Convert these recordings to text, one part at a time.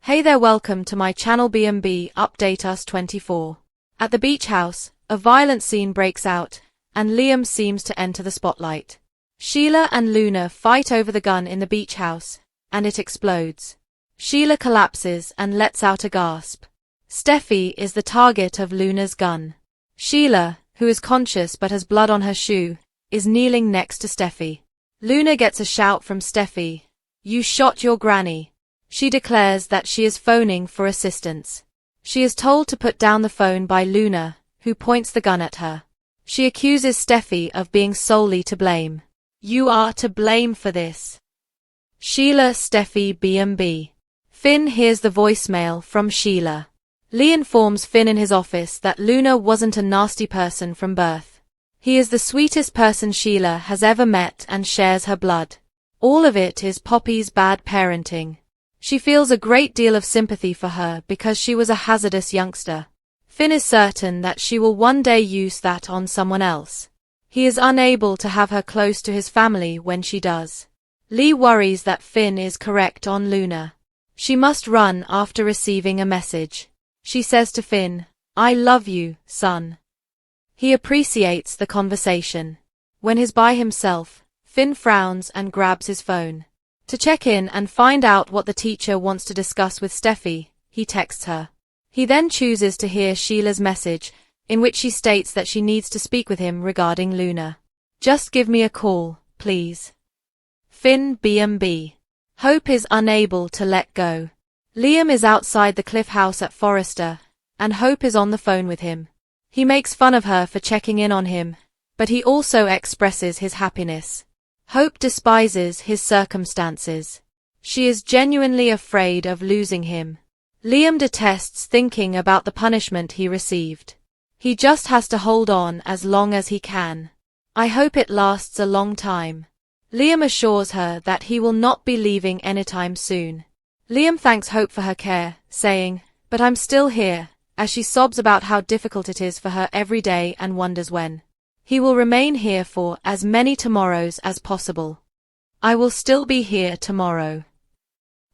Hey there, welcome to my channel B&B Update Us 24. At the beach house, a violent scene breaks out, and Liam seems to enter the spotlight. Sheila and Luna fight over the gun in the beach house, and it explodes. Sheila collapses and lets out a gasp. Steffy is the target of Luna's gun. Sheila, who is conscious but has blood on her shoe, is kneeling next to Steffy. Luna gets a shout from Steffy. "You shot your granny." She declares that she is phoning for assistance. She is told to put down the phone by Luna, who points the gun at her. She accuses Steffy of being solely to blame. "You are to blame for this." Sheila, Steffy, B&B. Finn hears the voicemail from Sheila. Lee informs Finn in his office that Luna wasn't a nasty person from birth. He is the sweetest person Sheila has ever met and shares her blood. All of it is Poppy's bad parenting. She feels a great deal of sympathy for her because she was a hazardous youngster. Finn is certain that she will one day use that on someone else. He is unable to have her close to his family when she does. Lee worries that Finn is correct on Luna. She must run after receiving a message. She says to Finn, "I love you, son." He appreciates the conversation. When he's by himself, Finn frowns and grabs his phone. To check in and find out what the teacher wants to discuss with Steffy, he texts her. He then chooses to hear Sheila's message, in which she states that she needs to speak with him regarding Luna. "Just give me a call, please." Finn, B&B. Hope is unable to let go. Liam is outside the Cliff house at Forrester, and Hope is on the phone with him. He makes fun of her for checking in on him, but he also expresses his happiness. Hope despises his circumstances. She is genuinely afraid of losing him. Liam detests thinking about the punishment he received. He just has to hold on as long as he can. "I hope it lasts a long time." Liam assures her that he will not be leaving anytime soon. Liam thanks Hope for her care, saying, "But I'm still here," as she sobs about how difficult it is for her every day and wonders when. He will remain here for as many tomorrows as possible. "I will still be here tomorrow."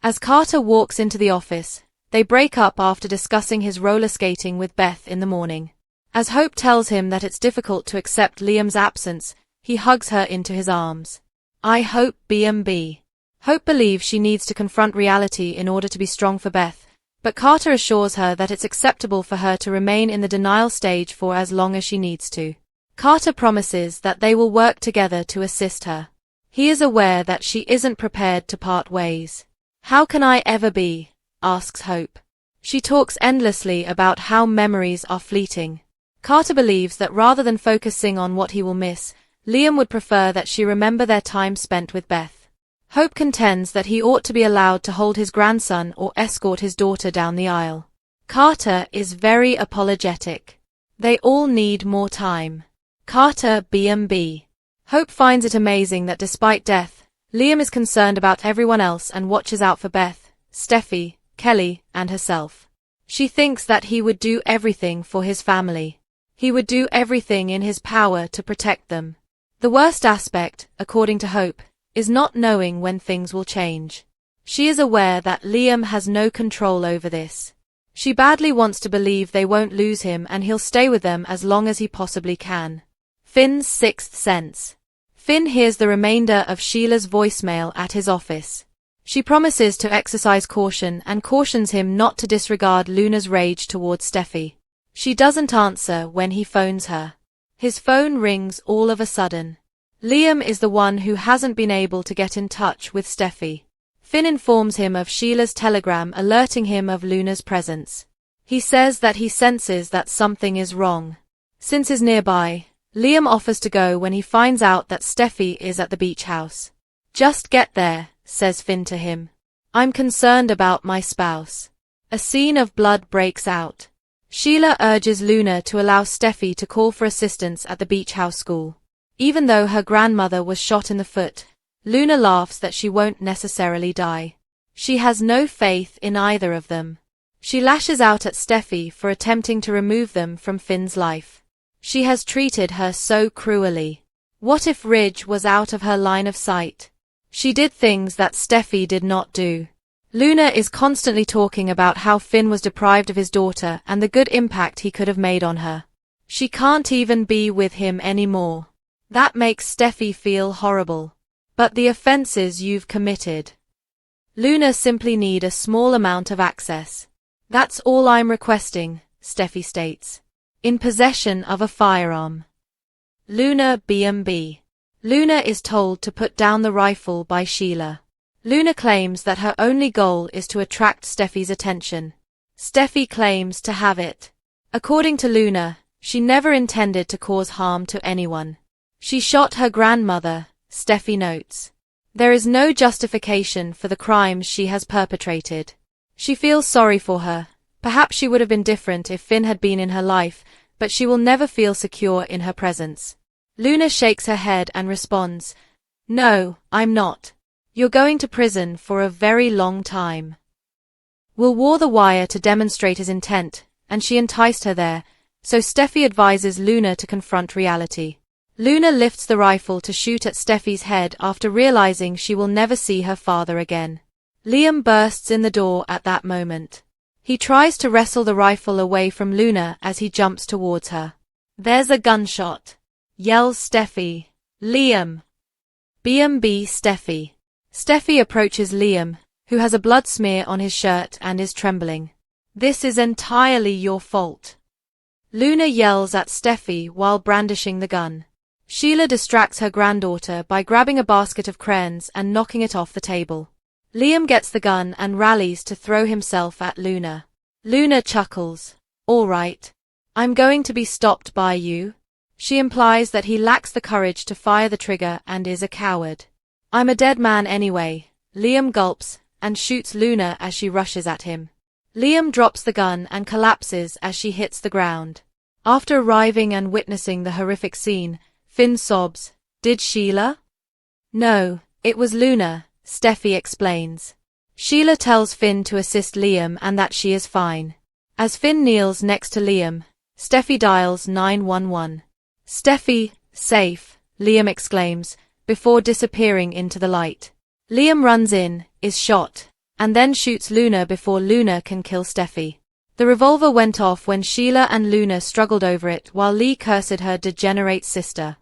As Carter walks into the office, they break up after discussing his roller skating with Beth in the morning. As Hope tells him that it's difficult to accept Liam's absence, he hugs her into his arms. "I hope B&B." Hope believes she needs to confront reality in order to be strong for Beth, but Carter assures her that it's acceptable for her to remain in the denial stage for as long as she needs to. Carter promises that they will work together to assist her. He is aware that she isn't prepared to part ways. "How can I ever be?" asks Hope. She talks endlessly about how memories are fleeting. Carter believes that rather than focusing on what he will miss, Liam would prefer that she remember their time spent with Beth. Hope contends that he ought to be allowed to hold his grandson or escort his daughter down the aisle. Carter is very apologetic. They all need more time. Carter, B&B. Hope finds it amazing that despite death, Liam is concerned about everyone else and watches out for Beth, Steffy, Kelly, and herself. She thinks that he would do everything for his family. He would do everything in his power to protect them. The worst aspect, according to Hope, is not knowing when things will change. She is aware that Liam has no control over this. She badly wants to believe they won't lose him and he'll stay with them as long as he possibly can. Finn's sixth sense. Finn hears the remainder of Sheila's voicemail at his office. She promises to exercise caution and cautions him not to disregard Luna's rage towards Steffy. She doesn't answer when he phones her. His phone rings all of a sudden. Liam is the one who hasn't been able to get in touch with Steffy. Finn informs him of Sheila's telegram alerting him of Luna's presence. He says that he senses that something is wrong. Since he's nearby, Liam offers to go when he finds out that Steffy is at the beach house. "Just get there," says Finn to him. "I'm concerned about my spouse." A scene of blood breaks out. Sheila urges Luna to allow Steffy to call for assistance at the beach house school. Even though her grandmother was shot in the foot, Luna laughs that she won't necessarily die. She has no faith in either of them. She lashes out at Steffy for attempting to remove them from Finn's life. She has treated her so cruelly. What if Ridge was out of her line of sight? She did things that Steffy did not do. Luna is constantly talking about how Finn was deprived of his daughter and the good impact he could have made on her. She can't even be with him anymore. That makes Steffy feel horrible. But the offenses you've committed. Luna simply need a small amount of access. That's all I'm requesting, Steffy states. In possession of a firearm. Luna B&B. Luna is told to put down the rifle by Sheila. Luna claims that her only goal is to attract Steffy's attention. Steffy claims to have it. According to Luna, she never intended to cause harm to anyone. She shot her grandmother, Steffy notes. There is no justification for the crimes she has perpetrated. She feels sorry for her. Perhaps she would have been different if Finn had been in her life, but she will never feel secure in her presence. Luna shakes her head and responds, "No, I'm not. You're going to prison for a very long time." Will wore the wire to demonstrate his intent, and she enticed her there, so Steffy advises Luna to confront reality. Luna lifts the rifle to shoot at Steffy's head after realizing she will never see her father again. Liam bursts in the door at that moment. He tries to wrestle the rifle away from Luna as he jumps towards her. "There's a gunshot," yells Steffy. "Liam!" B&B Steffy. Steffy approaches Liam, who has a blood smear on his shirt and is trembling. "This is entirely your fault." Luna yells at Steffy while brandishing the gun. Sheila distracts her granddaughter by grabbing a basket of crayons and knocking it off the table. Liam gets the gun and rallies to throw himself at Luna. Luna chuckles. "All right. I'm going to be stopped by you." She implies that he lacks the courage to fire the trigger and is a coward. "I'm a dead man anyway." Liam gulps and shoots Luna as she rushes at him. Liam drops the gun and collapses as she hits the ground. After arriving and witnessing the horrific scene, Finn sobs. "Did Sheila?" "No, it was Luna," Steffy explains. Sheila tells Finn to assist Liam and that she is fine. As Finn kneels next to Liam, Steffy dials 911. "Steffy, safe," Liam exclaims, before disappearing into the light. Liam runs in, is shot, and then shoots Luna before Luna can kill Steffy. The revolver went off when Sheila and Luna struggled over it while Lee cursed her degenerate sister.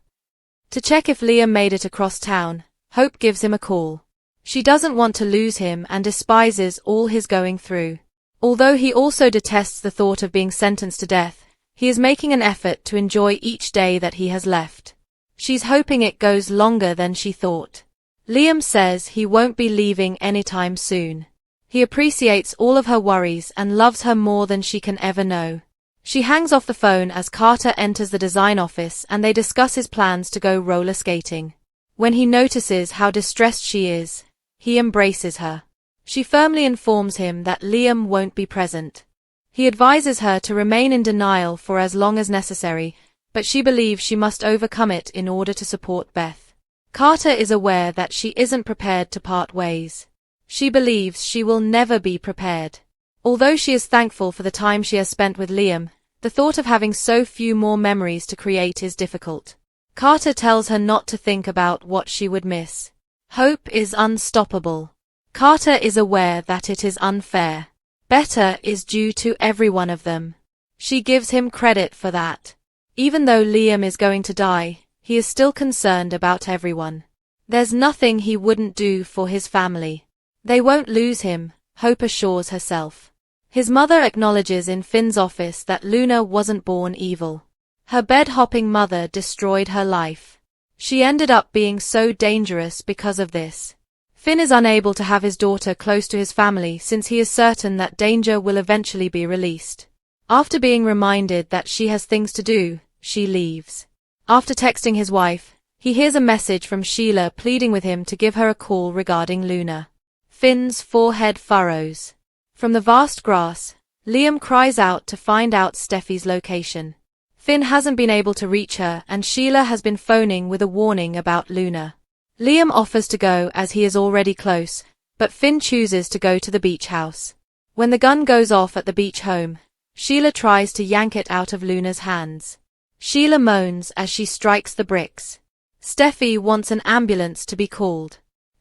To check if Liam made it across town, Hope gives him a call. She doesn't want to lose him and despises all he's going through. Although he also detests the thought of being sentenced to death, he is making an effort to enjoy each day that he has left. She's hoping it goes longer than she thought. Liam says he won't be leaving anytime soon. He appreciates all of her worries and loves her more than she can ever know. She hangs off the phone as Carter enters the design office and they discuss his plans to go roller skating. When he notices how distressed she is, he embraces her. She firmly informs him that Liam won't be present. He advises her to remain in denial for as long as necessary, but she believes she must overcome it in order to support Beth. Carter is aware that she isn't prepared to part ways. She believes she will never be prepared. Although she is thankful for the time she has spent with Liam, the thought of having so few more memories to create is difficult. Carter tells her not to think about what she would miss. Hope is unstoppable. Carter is aware that it is unfair. Better is due to every one of them. She gives him credit for that. Even though Liam is going to die, he is still concerned about everyone. There's nothing he wouldn't do for his family. They won't lose him, Hope assures herself. His mother acknowledges in Finn's office that Luna wasn't born evil. Her bed-hopping mother destroyed her life. She ended up being so dangerous because of this. Finn is unable to have his daughter close to his family since he is certain that Danger will eventually be released. After being reminded that she has things to do, she leaves. After texting his wife, he hears a message from Sheila pleading with him to give her a call regarding Luna. Finn's forehead furrows. From the vast grass, Liam cries out to find out Steffy's location. Finn hasn't been able to reach her and Sheila has been phoning with a warning about Luna. Liam offers to go as he is already close, but Finn chooses to go to the beach house. When the gun goes off at the beach home, Sheila tries to yank it out of Luna's hands. Sheila moans as she strikes the bricks. Steffy wants an ambulance to be called.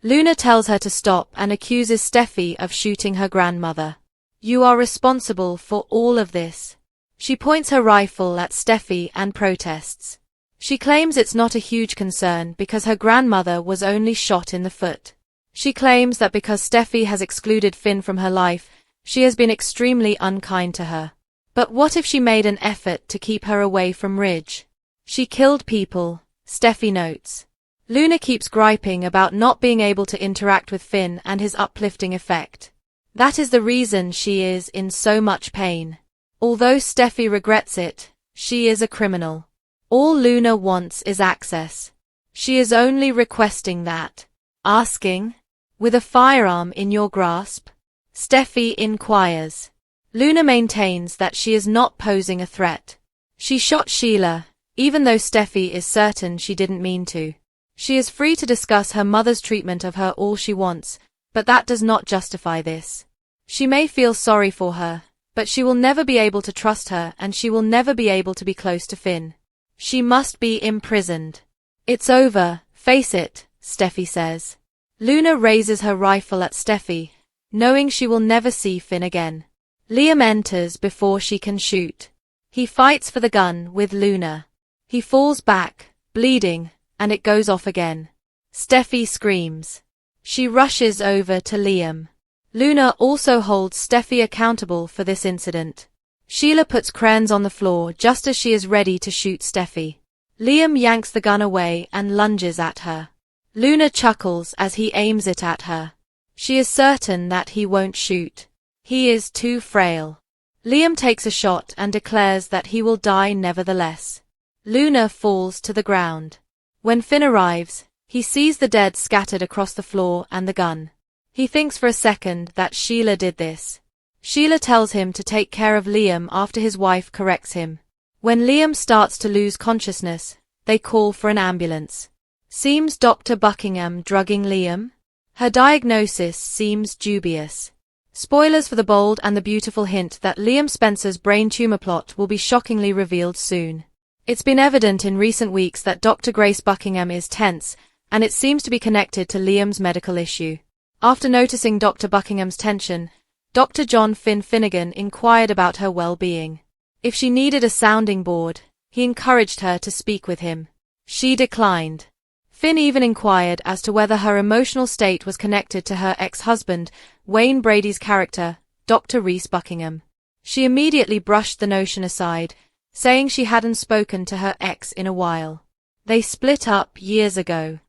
Luna tells her to stop and accuses Steffy of shooting her grandmother. "You are responsible for all of this." She points her rifle at Steffy and protests. She claims it's not a huge concern because her grandmother was only shot in the foot. She claims that because Steffy has excluded Finn from her life, she has been extremely unkind to her. But what if she made an effort to keep her away from Ridge? She killed people, Steffy notes. Luna keeps griping about not being able to interact with Finn and his uplifting effect. That is the reason she is in so much pain. Although Steffy regrets it, she is a criminal. All Luna wants is access. She is only requesting that. Asking? With a firearm in your grasp? Steffy inquires. Luna maintains that she is not posing a threat. She shot Sheila, even though Steffy is certain she didn't mean to. She is free to discuss her mother's treatment of her all she wants, but that does not justify this. She may feel sorry for her, but she will never be able to trust her and she will never be able to be close to Finn. She must be imprisoned. "It's over, face it," Steffy says. Luna raises her rifle at Steffy, knowing she will never see Finn again. Liam enters before she can shoot. He fights for the gun with Luna. He falls back, bleeding, and it goes off again. Steffy screams. She rushes over to Liam. Luna also holds Steffy accountable for this incident. Sheila puts Krenz on the floor just as she is ready to shoot Steffy. Liam yanks the gun away and lunges at her. Luna chuckles as he aims it at her. She is certain that he won't shoot. He is too frail. Liam takes a shot and declares that he will die nevertheless. Luna falls to the ground. When Finn arrives, he sees the dead scattered across the floor and the gun. He thinks for a second that Sheila did this. Sheila tells him to take care of Liam after his wife corrects him. When Liam starts to lose consciousness, they call for an ambulance. Seems Dr. Buckingham drugging Liam? Her diagnosis seems dubious. Spoilers for The Bold and the Beautiful hint that Liam Spencer's brain tumor plot will be shockingly revealed soon. It's been evident in recent weeks that Dr. Grace Buckingham is tense, and it seems to be connected to Liam's medical issue. After noticing Dr. Buckingham's tension, Dr. John Finnegan inquired about her well-being. If she needed a sounding board, he encouraged her to speak with him. She declined. Finn even inquired as to whether her emotional state was connected to her ex-husband, Wayne Brady's character, Dr. Reese Buckingham. She immediately brushed the notion aside, saying she hadn't spoken to her ex in a while. They split up years ago.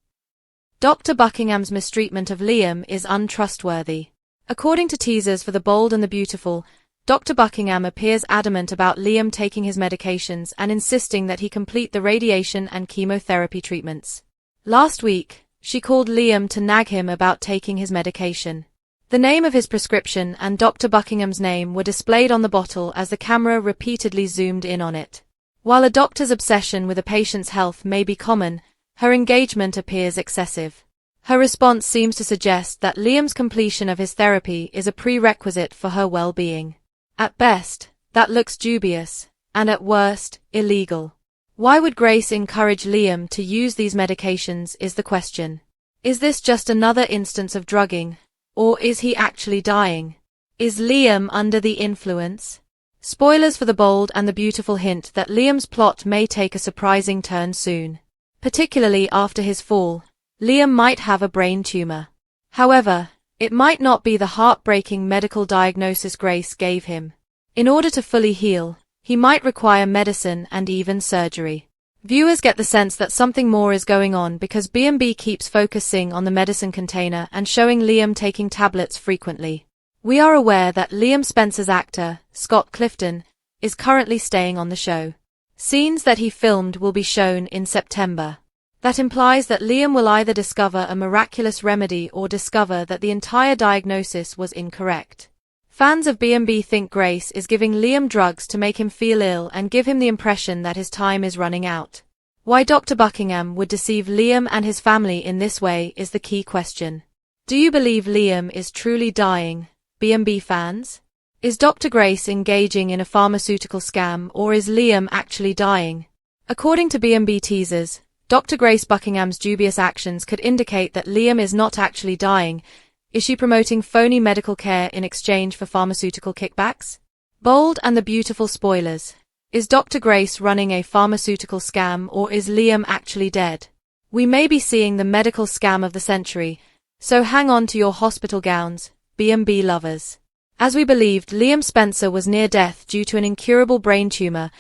Dr. Buckingham's mistreatment of Liam is untrustworthy. According to teasers for The Bold and the Beautiful, Dr. Buckingham appears adamant about Liam taking his medications and insisting that he complete the radiation and chemotherapy treatments. Last week, she called Liam to nag him about taking his medication. The name of his prescription and Dr. Buckingham's name were displayed on the bottle as the camera repeatedly zoomed in on it. While a doctor's obsession with a patient's health may be common, her engagement appears excessive. Her response seems to suggest that Liam's completion of his therapy is a prerequisite for her well-being. At best, that looks dubious, and at worst, illegal. Why would Grace encourage Liam to use these medications is the question. Is this just another instance of drugging, or is he actually dying? Is Liam under the influence? Spoilers for The Bold and the Beautiful hint that Liam's plot may take a surprising turn soon. Particularly after his fall, Liam might have a brain tumor. However, it might not be the heartbreaking medical diagnosis Grace gave him. In order to fully heal, he might require medicine and even surgery. Viewers get the sense that something more is going on because B&B keeps focusing on the medicine container and showing Liam taking tablets frequently. We are aware that Liam Spencer's actor, Scott Clifton, is currently staying on the show. Scenes that he filmed will be shown in September. That implies that Liam will either discover a miraculous remedy or discover that the entire diagnosis was incorrect. Fans of B&B think Grace is giving Liam drugs to make him feel ill and give him the impression that his time is running out. Why Dr. Buckingham would deceive Liam and his family in this way is the key question. Do you believe Liam is truly dying, B&B fans? Is Dr. Grace engaging in a pharmaceutical scam or is Liam actually dying? According to B&B teasers, Dr. Grace Buckingham's dubious actions could indicate that Liam is not actually dying. Is she promoting phony medical care in exchange for pharmaceutical kickbacks? Bold and the beautiful spoilers. Is Dr. Grace running a pharmaceutical scam, or is Liam actually dead? We may be seeing the medical scam of the century, so hang on to your hospital gowns, B&B lovers. As we believed Liam Spencer was near death due to an incurable brain tumor,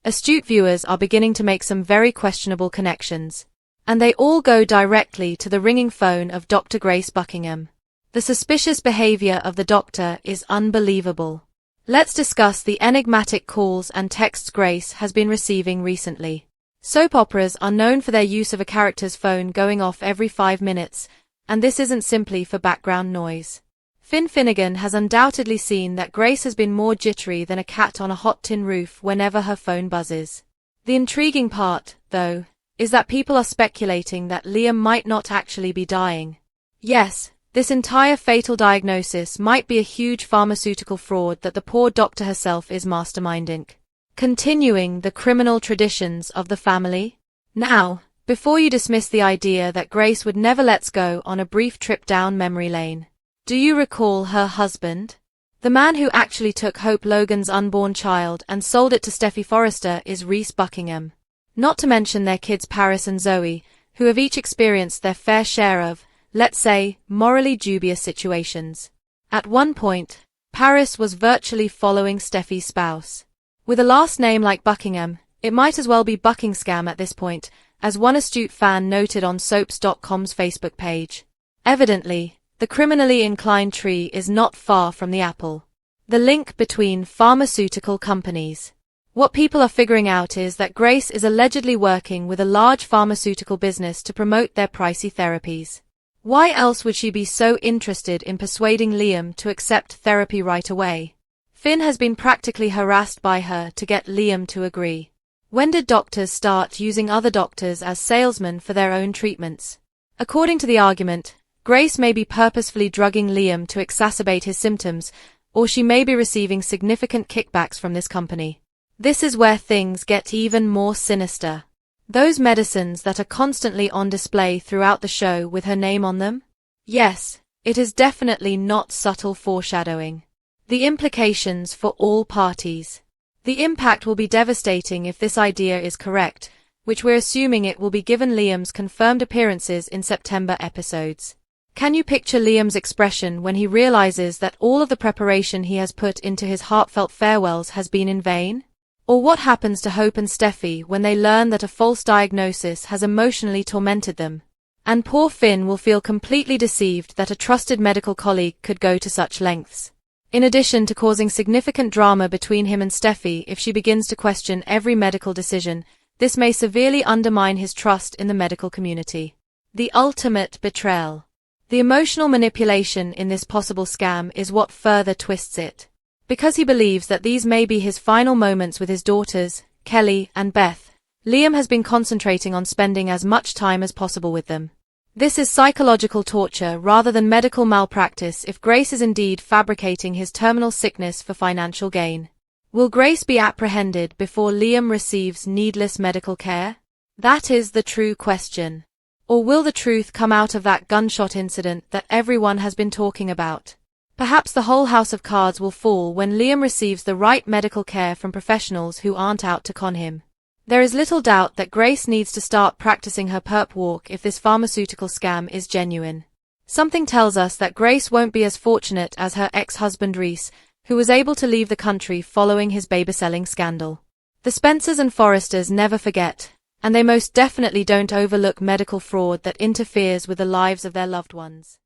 astute viewers are beginning to make some very questionable connections. And they all go directly to the ringing phone of Dr. Grace Buckingham. The suspicious behavior of the doctor is unbelievable. Let's discuss the enigmatic calls and texts Grace has been receiving recently. Soap operas are known for their use of a character's phone going off every 5 minutes, and this isn't simply for background noise. Finn Finnegan has undoubtedly seen that Grace has been more jittery than a cat on a hot tin roof whenever her phone buzzes. The intriguing part, though, is that people are speculating that Liam might not actually be dying. Yes, this entire fatal diagnosis might be a huge pharmaceutical fraud that the poor doctor herself is masterminding, continuing the criminal traditions of the family. Now, before you dismiss the idea that Grace would never let's go on a brief trip down memory lane, do you recall her husband? The man who actually took Hope Logan's unborn child and sold it to Steffy Forrester is Reese Buckingham. Not to mention their kids Paris and Zoe, who have each experienced their fair share of, let's say, morally dubious situations. At one point, Paris was virtually following Steffy's spouse. With a last name like Buckingham, it might as well be Buckingscam at this point, as one astute fan noted on Soaps.com's Facebook page. Evidently, the criminally inclined tree is not far from the apple. The link between pharmaceutical companies. What people are figuring out is that Grace is allegedly working with a large pharmaceutical business to promote their pricey therapies. Why else would she be so interested in persuading Liam to accept therapy right away? Finn has been practically harassed by her to get Liam to agree. When did doctors start using other doctors as salesmen for their own treatments? According to the argument, Grace may be purposefully drugging Liam to exacerbate his symptoms, or she may be receiving significant kickbacks from this company. This is where things get even more sinister. Those medicines that are constantly on display throughout the show with her name on them? Yes, it is definitely not subtle foreshadowing. The implications for all parties. The impact will be devastating if this idea is correct, which we're assuming it will be given Liam's confirmed appearances in September episodes. Can you picture Liam's expression when he realizes that all of the preparation he has put into his heartfelt farewells has been in vain? Or what happens to Hope and Steffy when they learn that a false diagnosis has emotionally tormented them? And poor Finn will feel completely deceived that a trusted medical colleague could go to such lengths. In addition to causing significant drama between him and Steffy if she begins to question every medical decision, this may severely undermine his trust in the medical community. The ultimate betrayal. The emotional manipulation in this possible scam is what further twists it. Because he believes that these may be his final moments with his daughters, Kelly and Beth, Liam has been concentrating on spending as much time as possible with them. This is psychological torture rather than medical malpractice if Grace is indeed fabricating his terminal sickness for financial gain. Will Grace be apprehended before Liam receives needless medical care? That is the true question. Or will the truth come out of that gunshot incident that everyone has been talking about? Perhaps the whole house of cards will fall when Liam receives the right medical care from professionals who aren't out to con him. There is little doubt that Grace needs to start practicing her perp walk if this pharmaceutical scam is genuine. Something tells us that Grace won't be as fortunate as her ex-husband Reese, who was able to leave the country following his baby-selling scandal. The Spencers and Forresters never forget, and they most definitely don't overlook medical fraud that interferes with the lives of their loved ones.